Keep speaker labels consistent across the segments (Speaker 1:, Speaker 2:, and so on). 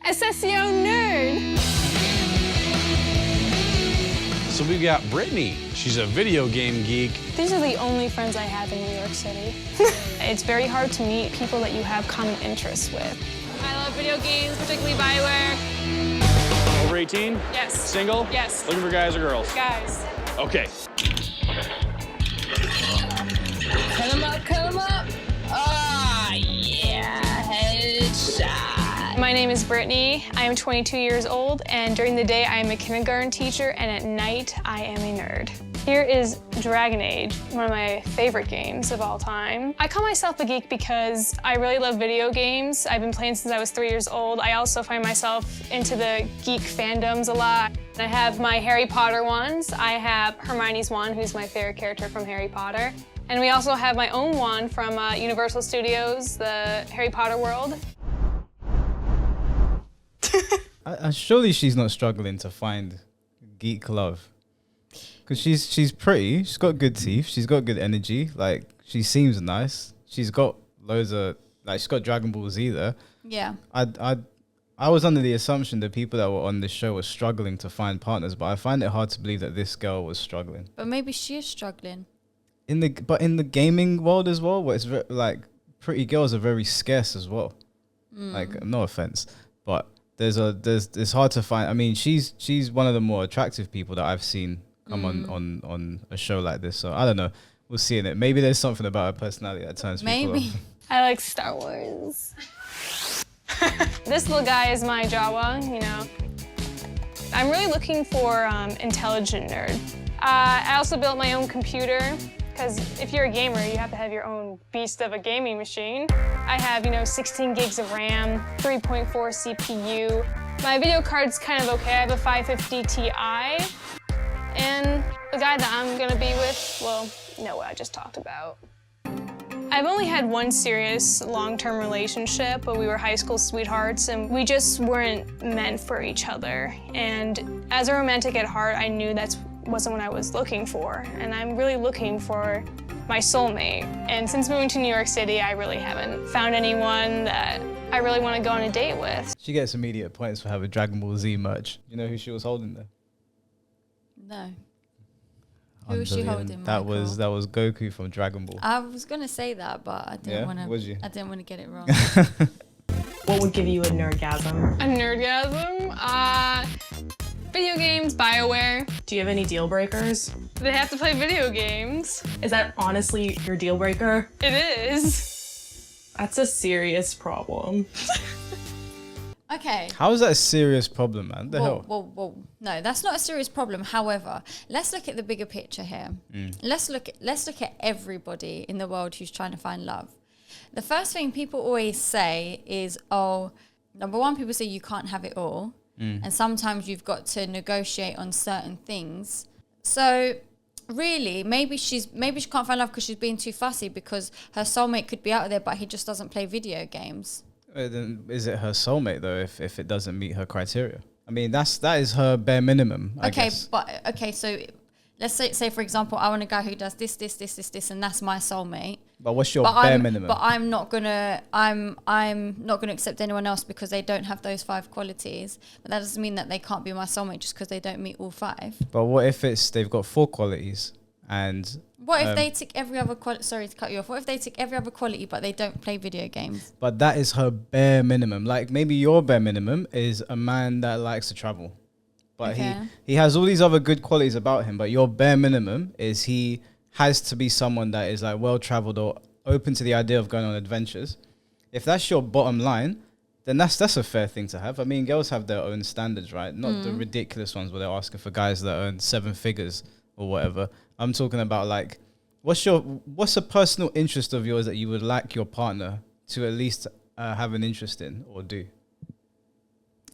Speaker 1: SSEO nerd.
Speaker 2: So we've got Brittany. She's a video game geek.
Speaker 1: These are the only friends I have in New York City. It's very hard to meet people that you have common interests with. I love video games, particularly Bioware.
Speaker 2: Over 18?
Speaker 1: Yes.
Speaker 2: Single?
Speaker 1: Yes.
Speaker 2: Looking for guys or girls?
Speaker 1: Guys.
Speaker 2: Okay.
Speaker 1: Cut 'em up, cut 'em up. Oh, yeah, headshot. My name is Brittany. I am 22 years old, and during the day I am a kindergarten teacher, and at night I am a nerd. Here is Dragon Age, one of my favorite games of all time. I call myself a geek because I really love video games. I've been playing since I was 3 years old. I also find myself into the geek fandoms a lot. I have my Harry Potter ones. I have Hermione's wand, who's my favorite character from Harry Potter. And we also have my own wand from Universal Studios, the Harry Potter world.
Speaker 3: Surely she's not struggling to find geek love. Because she's pretty, she's got good teeth, she's got good energy, like, she seems nice. She's got loads of, like, she's got Dragon Ball Z there.
Speaker 4: Yeah.
Speaker 3: I was under the assumption that people that were on this show were struggling to find partners, but I find it hard to believe that this girl was struggling.
Speaker 4: But maybe she is struggling.
Speaker 3: In the gaming world as well, where it's like pretty girls are very scarce as well. Like, no offense, but it's hard to find. I mean, she's one of the more attractive people that I've seen come on a show like this. So I don't know. We'll see in it. Maybe there's something about her personality that turns people off.
Speaker 1: I like Star Wars. This little guy is my Jawa, you know. I'm really looking for intelligent nerd. I also built my own computer, because if you're a gamer, you have to have your own beast of a gaming machine. I have, 16 gigs of RAM, 3.4 CPU. My video card's kind of okay. I have a 550 Ti. And the guy that I'm gonna be with, well, you know what I just talked about. I've only had one serious long-term relationship, but we were high school sweethearts, and we just weren't meant for each other. And as a romantic at heart, I knew that wasn't what I was looking for, and I'm really looking for my soulmate. And since moving to New York City, I really haven't found anyone that I really want to go on a date with.
Speaker 3: She gets immediate points for having Dragon Ball Z merch. You know who she was holding there?
Speaker 4: No. Who was she holding?
Speaker 3: That was Goku from Dragon Ball.
Speaker 4: I was gonna say that, but I didn't want to.
Speaker 3: Was you?
Speaker 4: I didn't want to get it wrong.
Speaker 5: What would give you a nerdgasm?
Speaker 1: A nerdgasm? Video games, Bioware.
Speaker 5: Do you have any deal breakers?
Speaker 1: They have to play video games.
Speaker 5: Is that honestly your deal breaker?
Speaker 1: It is.
Speaker 5: That's a serious problem.
Speaker 4: Okay.
Speaker 3: How is that a serious problem, man? The hell?
Speaker 4: Whoa. No, that's not a serious problem. However, let's look at the bigger picture here. Let's look at everybody in the world who's trying to find love. The first thing people always say is, number one, people say you can't have it all. And sometimes you've got to negotiate on certain things. So really, maybe she can't find love because she's being too fussy, because her soulmate could be out there, but he just doesn't play video games.
Speaker 3: Then is it her soulmate though if it doesn't meet her criteria? I mean, that is her bare minimum, I guess.
Speaker 4: So let's say for example, I want a guy who does this, and that's my soulmate.
Speaker 3: But what's your bare minimum?
Speaker 4: But I'm not gonna accept anyone else because they don't have those 5 qualities. But that doesn't mean that they can't be my soulmate just because they don't meet all 5.
Speaker 3: But what if they've got 4 qualities and
Speaker 4: what if they tick every other quality? Sorry to cut you off. What if they tick every other quality but they don't play video games?
Speaker 3: But that is her bare minimum. Like, maybe your bare minimum is a man that likes to travel. But he has all these other good qualities about him, but your bare minimum is he has to be someone that is like well-traveled or open to the idea of going on adventures. If that's your bottom line, then that's a fair thing to have. I mean, girls have their own standards, right? Not the ridiculous ones where they're asking for guys that earn 7 figures or whatever. I'm talking about, like, what's a personal interest of yours that you would like your partner to at least have an interest in or do?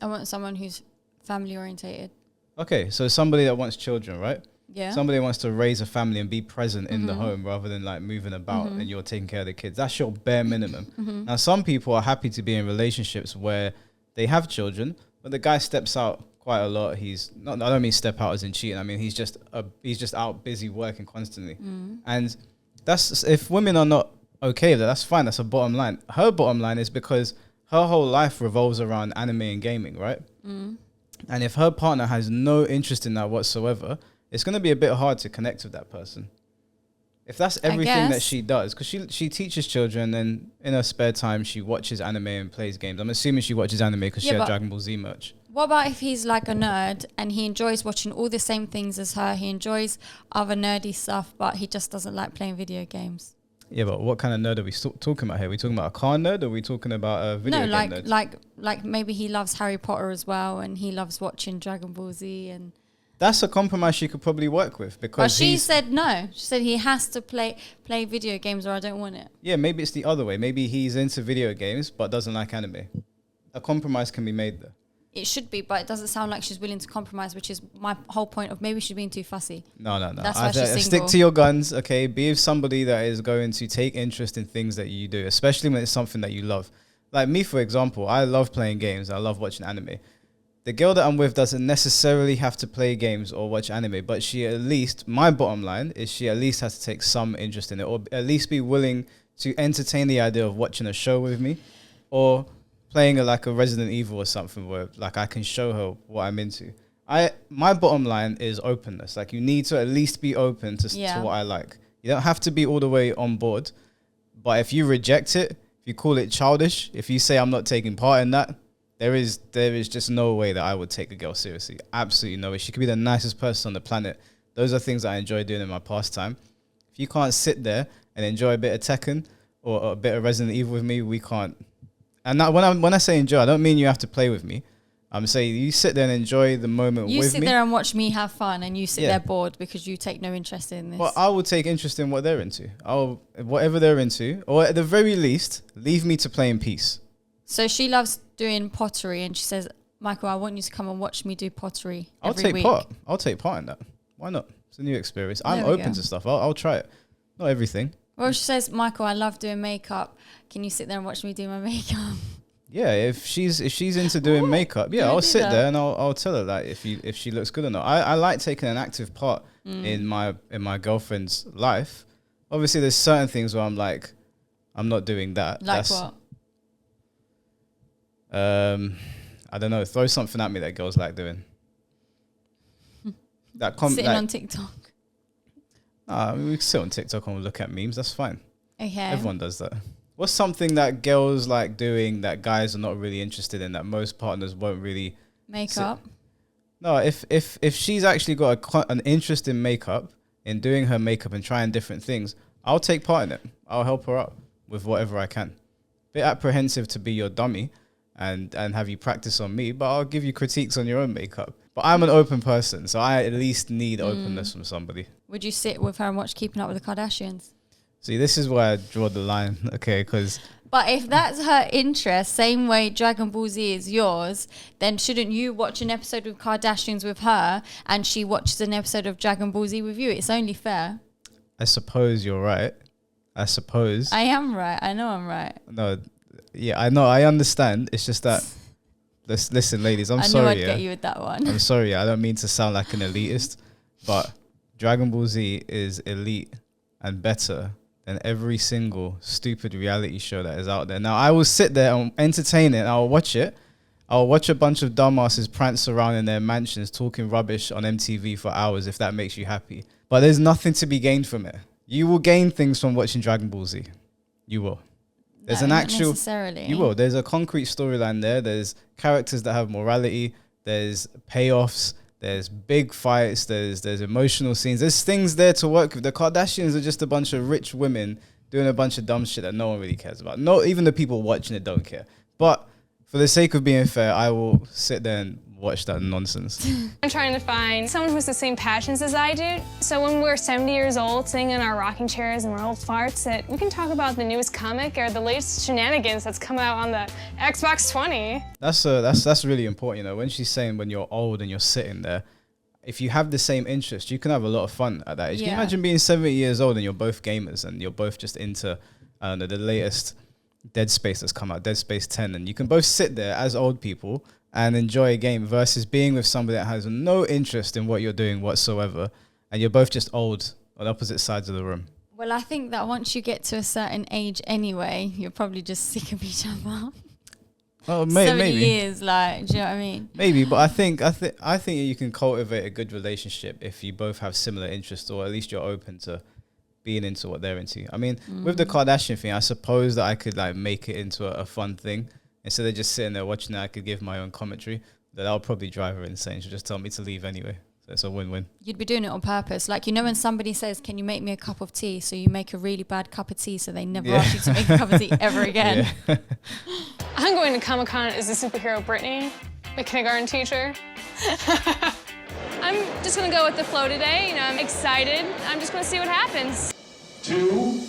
Speaker 4: I want someone who's family orientated.
Speaker 3: Okay, so somebody that wants children, right?
Speaker 4: Yeah.
Speaker 3: Somebody wants to raise a family and be present in the home rather than like moving about and you're taking care of the kids. That's your bare minimum. Now, some people are happy to be in relationships where they have children, but the guy steps out quite a lot. He's not, I don't mean step out as in cheating. I mean, he's just out busy working constantly. And that's, if women are not okay with that, that's fine. That's a bottom line. Her bottom line is because her whole life revolves around anime and gaming, right? And if her partner has no interest in that whatsoever, it's going to be a bit hard to connect with that person. If that's everything that
Speaker 4: guess.
Speaker 3: she does, because she teaches children, and in her spare time she watches anime and plays games. I'm assuming she watches anime because she
Speaker 4: Yeah,
Speaker 3: had
Speaker 4: but-
Speaker 3: Dragon Ball Z merch.
Speaker 4: What about if he's like a nerd and he enjoys watching all the same things as her? He enjoys other nerdy stuff, but he just doesn't like playing video games.
Speaker 3: Yeah, but what kind of nerd are we talking about here? Are we talking about a car nerd, or are we talking about a video
Speaker 4: No,
Speaker 3: game nerd?
Speaker 4: like maybe he loves Harry Potter as well, and he loves watching Dragon Ball Z. And
Speaker 3: That's a compromise she could probably work with,
Speaker 4: but
Speaker 3: because
Speaker 4: she
Speaker 3: he's,
Speaker 4: said no. She said he has to play video games, or I don't want it.
Speaker 3: yeah, maybe it's the other way. Maybe he's into video games but doesn't like anime. A compromise can be made there.
Speaker 4: It should be, but it doesn't sound like she's willing to compromise, which is my whole point of maybe she's being too fussy.
Speaker 3: No.
Speaker 4: That's why she's
Speaker 3: Stick
Speaker 4: single.
Speaker 3: to your guns, okay? Be with somebody that is going to take interest in things that you do, especially when it's something that you love. Like me, for example, I love playing games. I love watching anime. The girl that I'm with doesn't necessarily have to play games or watch anime, but she at least, my bottom line is she at least has to take some interest in it, or at least be willing to entertain the idea of watching a show with me, or playing like a Resident Evil or something where like I can show her what I'm into. My bottom line is openness. Like, you need to at least be open to what I like. You don't have to be all the way on board, but if you reject it, if you call it childish, if you say I'm not taking part in that, there is just no way that I would take a girl seriously. Absolutely no way. She could be the nicest person on the planet. Those are things that I enjoy doing in my pastime. If you can't sit there and enjoy a bit of Tekken or a bit of Resident Evil with me, we can't. And that, when I say enjoy, I don't mean you have to play with me. I'm saying you sit there and enjoy the moment
Speaker 4: You
Speaker 3: with
Speaker 4: sit
Speaker 3: me.
Speaker 4: there and watch me have fun, and you sit
Speaker 3: Yeah.
Speaker 4: there bored because you take no interest in this.
Speaker 3: Well, I will take interest in what they're into. Whatever they're into, or at the very least, leave me to play in peace.
Speaker 4: So she loves doing pottery, and she says, Michael, I want you to come and watch me do pottery
Speaker 3: I'll
Speaker 4: every
Speaker 3: take
Speaker 4: week.
Speaker 3: part. I'll take part in that. Why not? It's a new experience. I'm
Speaker 4: There we
Speaker 3: open
Speaker 4: go.
Speaker 3: to stuff. I'll try it. Not everything.
Speaker 4: Well, she says, Michael, I love doing makeup. Can you sit there and watch me do my makeup?
Speaker 3: Yeah, if she's into doing makeup, yeah,
Speaker 4: Yeah,
Speaker 3: I'll
Speaker 4: do
Speaker 3: sit
Speaker 4: that.
Speaker 3: there and I'll tell her that if she looks good or not. I like taking an active part in my girlfriend's life. Obviously, there's certain things where I'm like, I'm not doing that.
Speaker 4: Like what?
Speaker 3: I don't know. Throw something at me that girls like doing.
Speaker 4: Sitting on TikTok.
Speaker 3: I mean, we can sit on TikTok and look at memes. That's fine.
Speaker 4: Okay.
Speaker 3: Everyone does that. What's something that girls like doing that guys are not really interested in, that most partners won't really?
Speaker 4: Makeup.
Speaker 3: No, if she's actually got an interest in makeup, in doing her makeup and trying different things, I'll take part in it. I'll help her out with whatever I can. Bit apprehensive to be your dummy and have you practice on me, but I'll give you critiques on your own makeup. But I'm an open person, so I at least need openness from somebody.
Speaker 4: Would you sit with her and watch Keeping Up with the Kardashians?
Speaker 3: See, this is where I draw the line, okay? Because
Speaker 4: But if that's her interest, same way Dragon Ball Z is yours, then shouldn't you watch an episode of Kardashians with her and she watches an episode of Dragon Ball Z with you? It's only fair.
Speaker 3: I suppose you're right. I suppose.
Speaker 4: I am right. I know I'm right.
Speaker 3: No, yeah, I know. I understand. It's just that. Listen, ladies. I'm
Speaker 4: I knew
Speaker 3: sorry.
Speaker 4: I'd
Speaker 3: Yeah?
Speaker 4: get you with that one.
Speaker 3: I'm sorry. I don't mean to sound like an elitist, but Dragon Ball Z is elite and better than every single stupid reality show that is out there. Now, I will sit there and entertain it. And I'll watch it. I'll watch a bunch of dumbasses prance around in their mansions talking rubbish on MTV for hours if that makes you happy. But there's nothing to be gained from it. You will gain things from watching Dragon Ball Z. You will. There's
Speaker 4: No,
Speaker 3: an
Speaker 4: not
Speaker 3: actual.
Speaker 4: necessarily.
Speaker 3: You will. There's a concrete storyline there. There's characters that have morality. There's payoffs. There's big fights. There's emotional scenes. There's things there to work with. The Kardashians are just a bunch of rich women doing a bunch of dumb shit that no one really cares about. No, even the people watching it don't care. But for the sake of being fair, I will sit there and watch that nonsense.
Speaker 1: I'm trying to find someone who has the same passions as I do. So when we're 70 years old, sitting in our rocking chairs and we're old farts, that we can talk about the newest comic or the latest shenanigans that's come out on the Xbox 20.
Speaker 3: That's really important. You know, when she's saying when you're old and you're sitting there, if you have the same interest, you can have a lot of fun at that age. Can you
Speaker 4: Yeah.
Speaker 3: imagine being 70 years old and you're both gamers and you're both just into the latest Dead Space that's come out, Dead Space 10, and you can both sit there as old people and enjoy a game versus being with somebody that has no interest in what you're doing whatsoever, and you're both just old on opposite sides of the room.
Speaker 4: Well, I think that once you get to a certain age anyway, you're probably just sick of each other.
Speaker 3: Oh,
Speaker 4: 70
Speaker 3: maybe.
Speaker 4: years. Like, do you know what I mean?
Speaker 3: Maybe, but I think you can cultivate a good relationship if you both have similar interests, or at least you're open to being into what they're into. I mean, with the Kardashian thing, I suppose that I could like make it into a fun thing instead of just sitting there watching it. I could give my own commentary. That'll probably drive her insane. She'll just tell me to leave anyway. So it's a win-win.
Speaker 4: You'd be doing it on purpose. Like, you know, when somebody says, "Can you make me a cup of tea?" So you make a really bad cup of tea, so they never ask you to make a cup of tea ever again.
Speaker 3: Yeah.
Speaker 1: I'm going to Comic-Con as the superhero Brittany, my kindergarten teacher. I'm just gonna go with the flow today. You know, I'm excited. I'm just gonna see what happens.
Speaker 6: 2,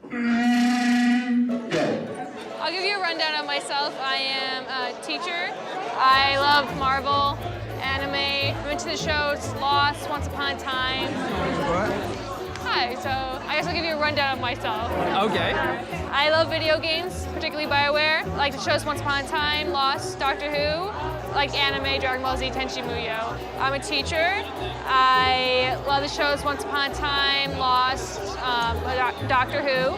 Speaker 6: 3, go.
Speaker 1: I'll give you a rundown of myself. I am a teacher. I love Marvel, anime. I went to the shows Lost, Once Upon a Time. Hi, so I guess I'll give you a rundown of myself.
Speaker 7: Okay.
Speaker 1: I love video games, particularly BioWare. I like the shows Once Upon a Time, Lost, Doctor Who. I like anime, Dragon Ball Z, Tenchi Muyo. I'm a teacher. I love the shows Once Upon a Time, Lost, Doctor Who.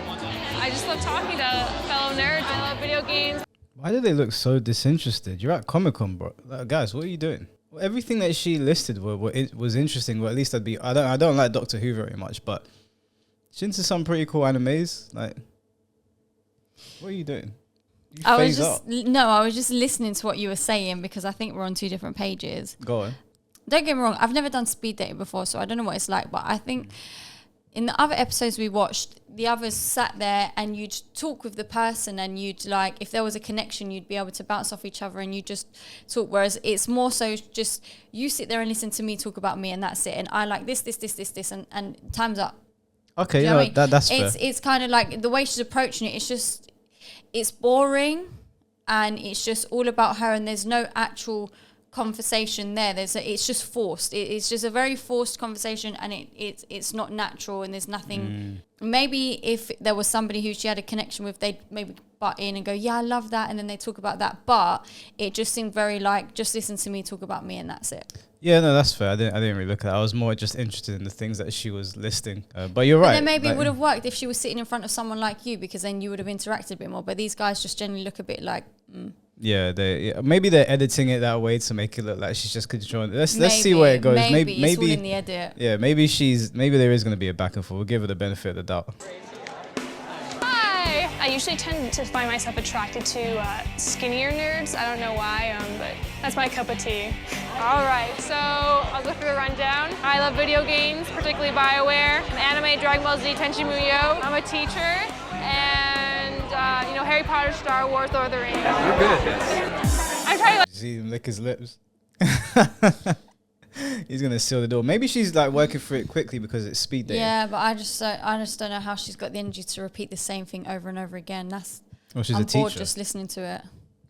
Speaker 1: I just love talking to fellow nerds. I love video games.
Speaker 3: Why do they look so disinterested? You're at Comic-Con, bro. Like, guys, what are you doing? Well, everything that she listed was interesting. Well, at least I don't like Doctor Who very much, but she's into some pretty cool animes. Like, what are you doing? You
Speaker 4: I was
Speaker 3: phase out.
Speaker 4: I was just listening to what you were saying because I think we're on two different pages.
Speaker 3: Go on.
Speaker 4: Don't get me wrong, I've never done speed dating before, so I don't know what it's like, but I think in the other episodes we watched, the others sat there and you'd talk with the person and you'd like, if there was a connection, you'd be able to bounce off each other and you just talk. Whereas it's more so just you sit there and listen to me talk about me and that's it. And I like this, and time's up.
Speaker 3: Okay,
Speaker 4: Do you know what I mean?
Speaker 3: that's fair.
Speaker 4: It's kind of like the way she's approaching it. It's boring, and it's just all about her, and there's no actual conversation there. It's just forced. It's just a very forced conversation, and it's not natural, and there's nothing. Maybe if there was somebody who she had a connection with, they'd maybe butt in and go, "Yeah, I love that," and then they talk about that. But it just seemed very like, just listen to me talk about me, and that's it.
Speaker 3: Yeah, no, that's fair. I didn't really look at that. I was more just interested in the things that she was listing. But you're right.
Speaker 4: Then maybe
Speaker 3: like,
Speaker 4: it would have worked if she was sitting in front of someone like you, because then you would have interacted a bit more. But these guys just generally look a bit like.
Speaker 3: Yeah, maybe they're editing it that way to make it look like she's just controlling. Let's see where it goes.
Speaker 4: Maybe it's all in the edit.
Speaker 3: Yeah, maybe there is going to be a back and forth. We'll give her the benefit of the doubt.
Speaker 1: Hi! I usually tend to find myself attracted to skinnier nerds. I don't know why, but that's my cup of tea. All right, so I'll go through the rundown. I love video games, particularly BioWare, anime, Dragon Ball Z, Tenchi Muyo. I'm a teacher, and Harry Potter, Star Wars, Lord of the Rings.
Speaker 7: You're good at this.
Speaker 1: I'm trying to
Speaker 3: See him lick his lips. He's gonna seal the door. Maybe she's like working for it quickly because it's speed dating.
Speaker 4: Yeah, but I just don't know how she's got the energy to repeat the same thing over and over again.
Speaker 3: She's
Speaker 4: I'm
Speaker 3: a
Speaker 4: bored
Speaker 3: teacher.
Speaker 4: just listening to it.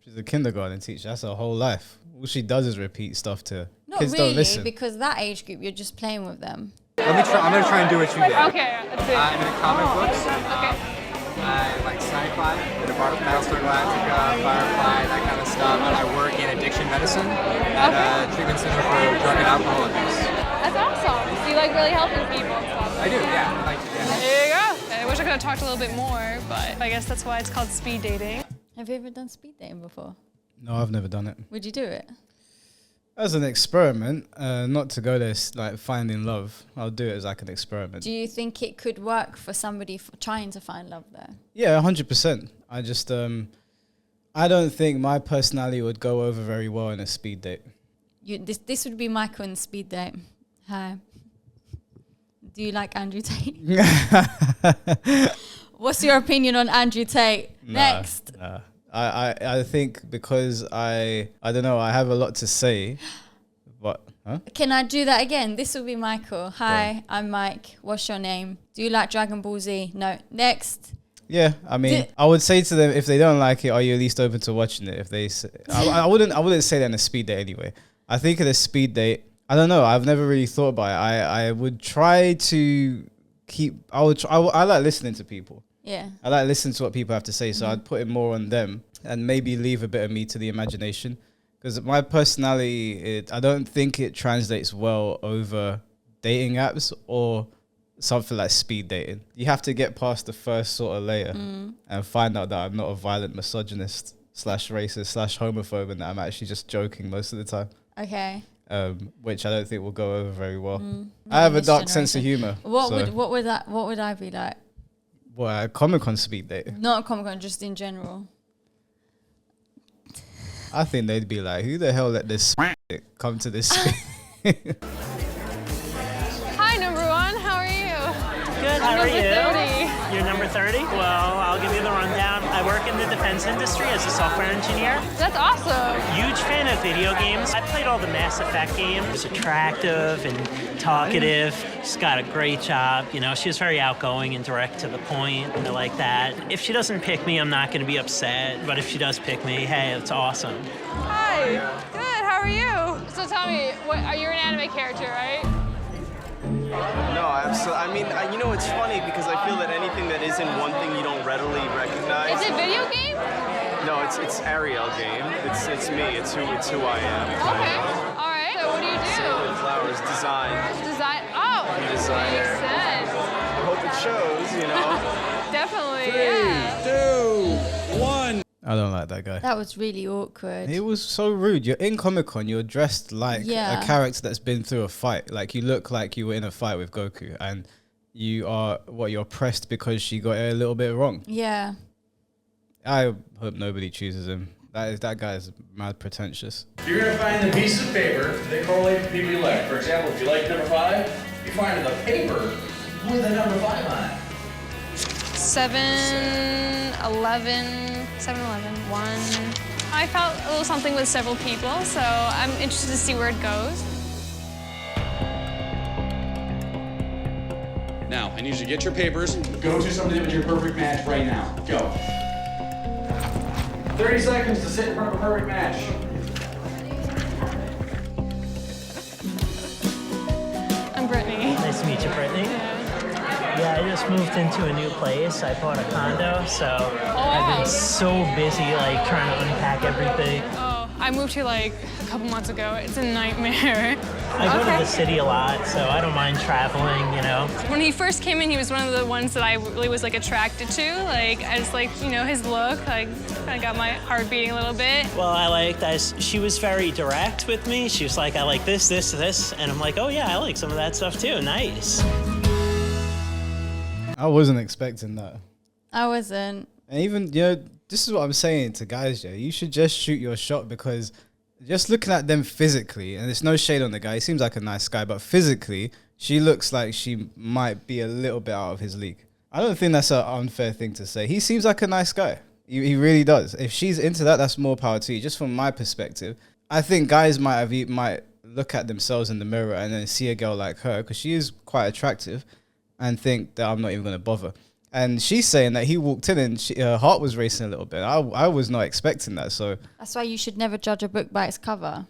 Speaker 3: She's a kindergarten teacher. That's her whole life. All she does is repeat stuff to
Speaker 4: Not
Speaker 3: kids.
Speaker 4: really,
Speaker 3: Don't listen.
Speaker 4: because that age group, you're just playing with them.
Speaker 7: I'm gonna try and do what you did.
Speaker 1: Okay, let's see.
Speaker 7: I'm into comic books.
Speaker 1: Okay.
Speaker 7: I like sci-fi, bit of Battlestar Galactica, Firefly, that kind of stuff. And I work in addiction medicine at a treatment center for drug and alcohol abuse.
Speaker 1: That's awesome. So you like really helping people and stuff.
Speaker 7: I do, yeah. I like to, yeah.
Speaker 1: There you go. I wish I could have talked a little bit more, but I guess that's why it's called speed dating.
Speaker 4: Have you ever done speed dating before?
Speaker 3: No, I've never done it.
Speaker 4: Would you do it?
Speaker 3: As an experiment, not to go there like finding love. I'll do it as like an experiment.
Speaker 4: Do you think it could work for somebody trying to find love there?
Speaker 3: Yeah, 100%. I just I don't think my personality would go over very well in a speed date.
Speaker 4: This would be Michael in speed date. Hi. Do you like Andrew Tate? What's your opinion on Andrew Tate? Next.
Speaker 3: Nah. I think because I don't know, I have a lot to say, but
Speaker 4: Can I do that again? This will be Michael. Hi, I'm Mike. What's your name? Do you like Dragon Ball Z? No. Next.
Speaker 3: yeah, I mean, I would say to them, if they don't like it, are you at least open to watching it? If they, I wouldn't say that in a speed date anyway. I think in a speed date, I don't know. I've never really thought about it. I would try to keep. I like listening to people.
Speaker 4: Yeah.
Speaker 3: I like listening to what people have to say, so I'd put it more on them and maybe leave a bit of me to the imagination. Because my personality, I don't think it translates well over dating apps or something like speed dating. You have to get past the first sort of layer and find out that I'm not a violent misogynist. slash racist slash homophobe, and that I'm actually just joking most of the time.
Speaker 4: Okay.
Speaker 3: Which I don't think will go over very well. I have a dark sense of humor.
Speaker 4: What would I be like?
Speaker 3: Well, a Comic-Con speed date.
Speaker 4: Not a Comic-Con, just in general.
Speaker 3: I think they'd be like, who the hell let this come to this?
Speaker 1: Hi, number one. How are you?
Speaker 6: Good, how are
Speaker 1: Number
Speaker 6: you?
Speaker 1: 30.
Speaker 6: You're number 30? Well, I'll give you the rundown. I work in the defense industry as a software engineer.
Speaker 1: That's awesome.
Speaker 6: Huge fan of video games. I played all the Mass Effect games. She's attractive and talkative. She's got a great job. You know, she's very outgoing and direct to the point. I like that. If she doesn't pick me, I'm not going to be upset. But if she does pick me, hey, it's awesome.
Speaker 1: Hi. Good. How are you? So tell me, you're an anime character, right?
Speaker 8: No, I mean, you know, it's funny because I feel that anything that isn't one thing you don't readily recognize.
Speaker 1: Is it video game?
Speaker 8: No, it's Ariel game. It's me. It's who I am.
Speaker 1: Okay. All right. So what do you do?
Speaker 8: Flowers, design.
Speaker 1: Design. Oh.
Speaker 8: Designer.
Speaker 1: Makes sense.
Speaker 8: I hope it shows, you know.
Speaker 1: Definitely. Yeah.
Speaker 2: 2, 1.
Speaker 3: I don't like that guy.
Speaker 4: That was really awkward.
Speaker 3: It was so rude. You're in Comic-Con, you're dressed like
Speaker 4: Yeah.
Speaker 3: a character that's been through a fight. Like, you look like you were in a fight with Goku, and you're pressed because she got it a little bit wrong.
Speaker 4: Yeah.
Speaker 3: I hope nobody chooses him. That guy is mad pretentious.
Speaker 9: You're going to find the pieces of paper that correlate to people you like. For example, if you like number 5, you find the paper with the number 5 on it.
Speaker 1: 7-Eleven, 1. I felt a little something with several people, so I'm interested to see where it goes.
Speaker 2: Now, I need you to get your papers.
Speaker 9: Go to somebody with your perfect match right now. Go. 30 seconds to sit in front of a perfect match.
Speaker 1: I'm Brittany.
Speaker 6: Nice to meet you, Brittany. Yeah, I just moved into a new place. I bought a condo, so I've been so busy, like, trying to unpack everything.
Speaker 1: Oh, I moved here like a couple months ago. It's a nightmare.
Speaker 6: I go to the city a lot, so I don't mind traveling, you know.
Speaker 1: When he first came in, he was one of the ones that I really was like attracted to. Like, I just like, you know, his look, like, kind of got my heart beating a little bit.
Speaker 6: Well, I liked she was very direct with me. She was like, I like this, this, this. And I'm like, oh yeah, I like some of that stuff too. Nice.
Speaker 3: I wasn't expecting that.
Speaker 4: I wasn't.
Speaker 3: And even, you know, this is what I'm saying to guys, yeah. You should just shoot your shot, because just looking at them physically, and there's no shade on the guy, he seems like a nice guy, but physically, she looks like she might be a little bit out of his league. I don't think that's an unfair thing to say. He seems like a nice guy. He really does. If she's into that, that's more power to you. Just from my perspective, I think guys might look at themselves in the mirror and then see a girl like her, because she is quite attractive, and think that I'm not even going to bother. And she's saying that he walked in and her heart was racing a little bit. I was not expecting that. So
Speaker 4: That's why you should never judge a book by its cover.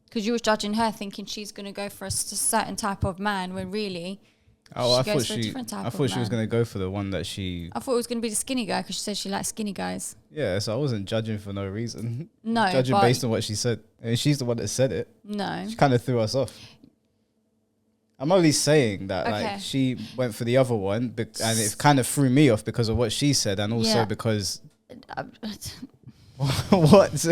Speaker 4: Because you were judging her thinking she's going to go for a certain type of man, when really
Speaker 3: I
Speaker 4: goes for a different type of
Speaker 3: thought she was
Speaker 4: man.
Speaker 3: going to go for the one that she...
Speaker 4: I thought it was going to be the skinny guy, because she said she likes skinny guys.
Speaker 3: Yeah, so I wasn't judging for no reason.
Speaker 4: No,
Speaker 3: judging
Speaker 4: but-
Speaker 3: based on what she said. I mean, she's the one that said it.
Speaker 4: No.
Speaker 3: She kind of threw us off. I'm only saying that
Speaker 4: Okay.
Speaker 3: like she went for the other one, and it kind of threw me off because of what she said, and also
Speaker 4: Yeah.
Speaker 3: because what?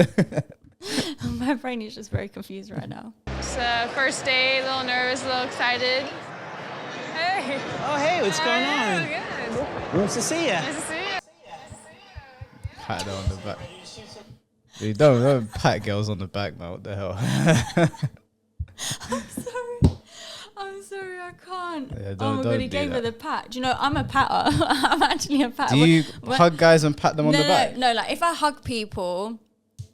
Speaker 4: My brain is just very confused right now.
Speaker 1: It's first day, a little nervous, a little excited. Hey.
Speaker 6: Oh, hey, what's going
Speaker 1: How are
Speaker 6: on?
Speaker 1: you? Good.
Speaker 6: Nice to see you.
Speaker 1: Nice to see you.
Speaker 3: Pat her on the back. Dude, don't pat girls on the back, man. What the hell?
Speaker 4: I'm sorry, I can't.
Speaker 3: Yeah,
Speaker 4: Oh
Speaker 3: don't-
Speaker 4: my
Speaker 3: don't
Speaker 4: god, he
Speaker 3: do
Speaker 4: gave her
Speaker 3: that.
Speaker 4: the pat. Do you know, I'm a patter. I'm actually a patter.
Speaker 3: Do you
Speaker 4: When-
Speaker 3: hug guys and pat them on
Speaker 4: no,
Speaker 3: the back?
Speaker 4: No, like if I hug people,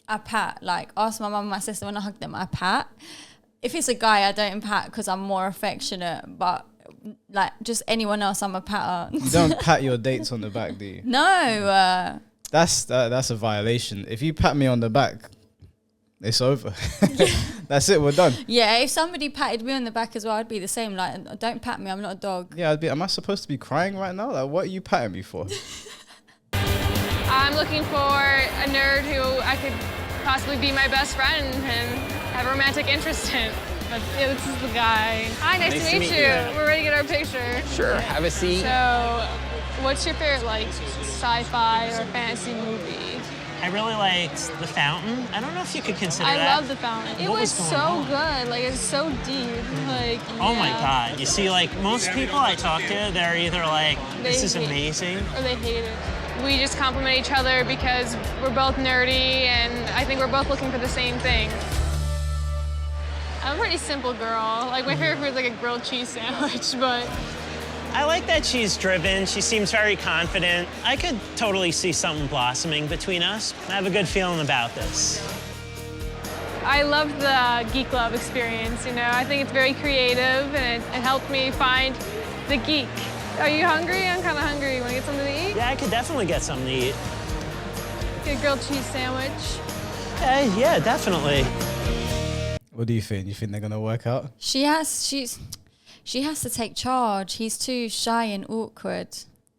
Speaker 4: I pat. Like ask my mum and my sister when I hug them, I pat. If it's a guy, I don't pat because I'm more affectionate. But like just anyone else, I'm a patter.
Speaker 3: You don't pat your dates on the back, do you?
Speaker 4: No.
Speaker 3: That's a violation. If you pat me on the back, it's over. That's it. We're done.
Speaker 4: Yeah, if somebody patted me on the back as well, I'd be the same. Like, don't pat me. I'm not a dog.
Speaker 3: Yeah, am I supposed to be crying right now? Like, what are you patting me for?
Speaker 1: I'm looking for a nerd who I could possibly be my best friend and have a romantic interest in. But yeah, this is the guy. Hi, nice to meet you. We're ready to get our picture.
Speaker 7: Sure, have a seat.
Speaker 1: So, what's your favorite like sci-fi or fantasy movie?
Speaker 6: I really liked The Fountain. I don't know if you could consider
Speaker 1: I
Speaker 6: that.
Speaker 1: love The Fountain. It
Speaker 6: What
Speaker 1: was
Speaker 6: was
Speaker 1: so
Speaker 6: going on?
Speaker 1: good. Like, it's so deep. Like,
Speaker 6: Oh my
Speaker 1: yeah.
Speaker 6: God. You see, like, most people I talk to, they're either like, this is
Speaker 1: They hate-
Speaker 6: amazing.
Speaker 1: Or they hate it. We just compliment each other because we're both nerdy and I think we're both looking for the same thing. I'm a pretty simple girl. Like, my favorite food is like a grilled cheese sandwich, but
Speaker 6: I like that she's driven. She seems very confident. I could totally see something blossoming between us. I have a good feeling about this.
Speaker 1: I love the Geek Love experience, you know. I think it's very creative and it helped me find the geek. Are you hungry? I'm kind of hungry. You want to get something to eat?
Speaker 6: Yeah, I could definitely get something to eat.
Speaker 1: Get a grilled cheese sandwich.
Speaker 6: Yeah, definitely.
Speaker 3: What do you think? You think they're gonna work out?
Speaker 4: She has to take charge. He's too shy and awkward.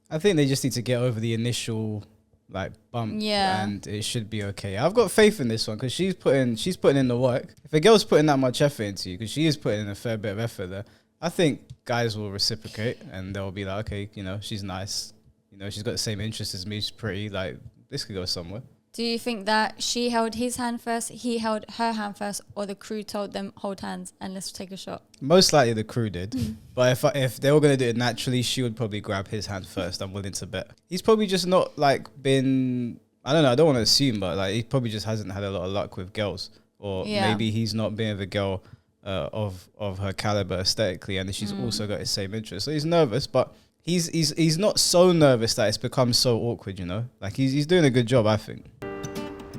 Speaker 3: I think they just need to get over the initial like bump,
Speaker 4: Yeah.
Speaker 3: and it should be okay. I've got faith in this one because she's putting in the work. If a girl's putting that much effort into you, because she is putting in a fair bit of effort there, I think guys will reciprocate and they'll be like, okay, you know, she's nice, you know, she's got the same interests as me, she's pretty, like this could go somewhere.
Speaker 4: Do you think that she held his hand first, he held her hand first, or the crew told them hold hands and let's take a shot?
Speaker 3: Most likely the crew did, but if they were gonna do it naturally, she would probably grab his hand first. I'm willing to bet. He's probably just not like been. I don't know. I don't want to assume, but like he probably just hasn't had a lot of luck with girls, or
Speaker 4: Yeah.
Speaker 3: maybe he's not been with a girl of her caliber aesthetically, and she's also got his same interests. So he's nervous, but he's not so nervous that it's become so awkward. You know, like he's doing a good job, I think.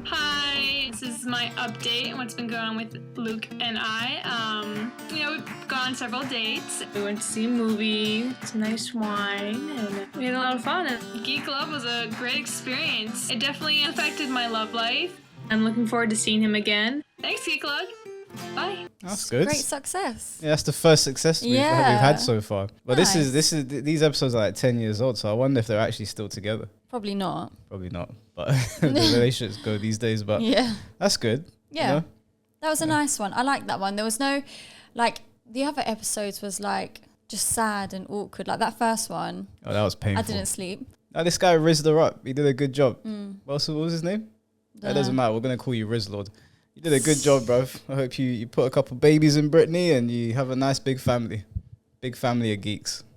Speaker 1: Hi, this is my update on what's been going on with Luke and I. You know, we've gone on several dates. We went to see a movie, some nice wine, and we had a lot of fun. And Geek Love was a great experience. It definitely affected my love life. I'm looking forward to seeing him again. Thanks, Geek Love. Bye.
Speaker 3: That's good.
Speaker 4: Great success.
Speaker 3: Yeah, that's the first success we've
Speaker 4: Yeah.
Speaker 3: had so far. But
Speaker 4: Nice.
Speaker 3: these episodes are like 10 years old, so I wonder if they're actually still together.
Speaker 4: Probably not.
Speaker 3: Probably not, but the relationships go these days. But
Speaker 4: Yeah.
Speaker 3: that's good. you
Speaker 4: Yeah.
Speaker 3: know?
Speaker 4: That was a nice one. I like that one. There was no, like, the other episodes was like just sad and awkward. Like that first one,
Speaker 3: Oh, that was painful.
Speaker 4: I didn't sleep.
Speaker 3: Now this guy rizzed her up. He did a good job. What was his name? That
Speaker 4: Dunno.
Speaker 3: doesn't matter. We're gonna call you Rizzlord. You did a good job, bruv. I hope you put a couple babies in Brittany and you have a nice big family of geeks.